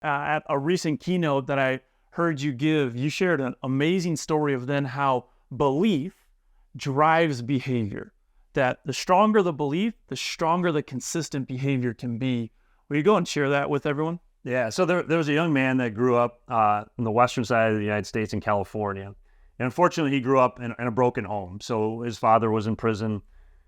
at a recent keynote that I heard you give, you shared an amazing story of then how belief drives behavior. That the stronger the belief, the stronger the consistent behavior can be. Will you go and share that with everyone? Yeah, so there was a young man that grew up on the western side of the United States in California. And unfortunately, he grew up in a broken home. So his father was in prison.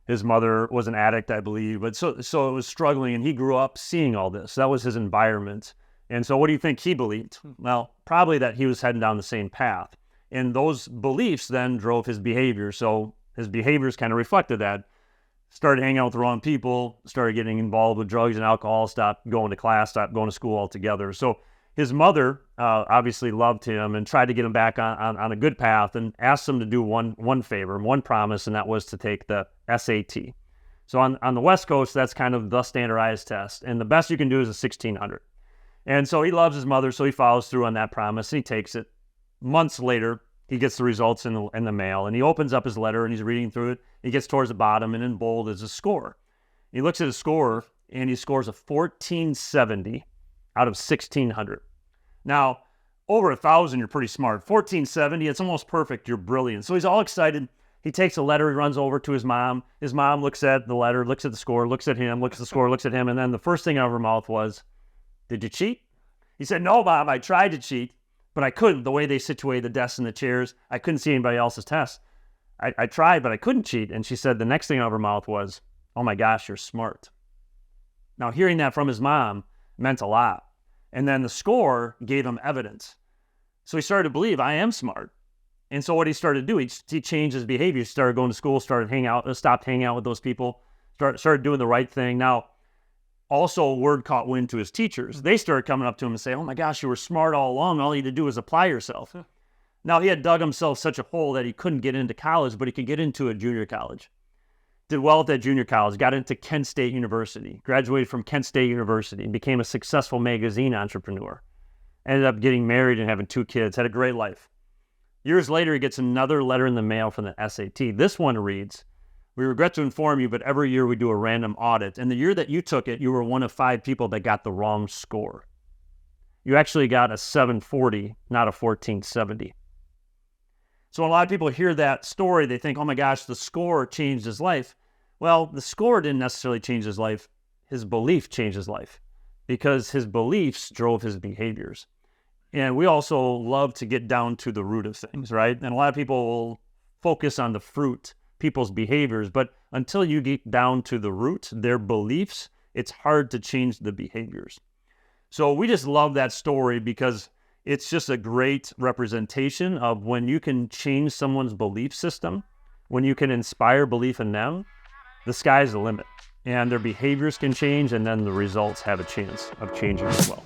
His mother was an addict, I believe. But so it was struggling, and he grew up seeing all this. That was his environment. And so what do you think he believed? Well, probably that he was heading down the same path. And those beliefs then drove his behavior. So his behaviors kind of reflected that. Started hanging out with the wrong people, started getting involved with drugs and alcohol, stopped going to class, stopped going to school altogether. So his mother obviously loved him and tried to get him back on a good path and asked him to do one favor, one promise, and that was to take the SAT. So on the West Coast, that's kind of the standardized test. And the best you can do is a 1600. And so he loves his mother, so he follows through on that promise. He takes it. Months later, he gets the results in the mail, and he opens up his letter, and he's reading through it. He gets towards the bottom, and in bold is a score. He looks at his score, and he scores a 1470 out of 1600. Now, over 1,000, you're pretty smart. 1470, it's almost perfect. You're brilliant. So he's all excited. He takes a letter. He runs over to his mom. His mom looks at the letter, looks at the score, looks at him, looks at the score, looks at him, and then the first thing out of her mouth was, "Did you cheat?" He said, "No, Mom, I tried to cheat, but I couldn't. The way they situated the desks and the chairs, I couldn't see anybody else's test. I tried, but I couldn't cheat." And she said the next thing out of her mouth was, "Oh my gosh, you're smart." Now, hearing that from his mom meant a lot. And then the score gave him evidence. So he started to believe, I am smart. And so what he started to do, he changed his behavior. He started going to school, stopped hanging out with those people, started doing the right thing. Now, also, word caught wind to his teachers. They started coming up to him and saying, "Oh my gosh, you were smart all along. All you had to do was apply yourself." Now, he had dug himself such a hole that he couldn't get into college, but he could get into a junior college. Did well at that junior college, got into Kent State University, graduated from Kent State University, and became a successful magazine entrepreneur. Ended up getting married and having 2 kids, had a great life. Years later, he gets another letter in the mail from the SAT. This one reads, "We regret to inform you, but every year we do a random audit. And the year that you took it, you were one of 5 people that got the wrong score. You actually got a 740, not a 1470. So when a lot of people hear that story, they think, oh my gosh, the score changed his life. Well, the score didn't necessarily change his life. His belief changed his life because his beliefs drove his behaviors. And we also love to get down to the root of things, right? And a lot of people will focus on the fruit, people's behaviors, but until you get down to the root, their beliefs, it's hard to change the behaviors. So we just love that story because it's just a great representation of when you can change someone's belief system, when you can inspire belief in them, the sky's the limit. And their behaviors can change, and then the results have a chance of changing as well.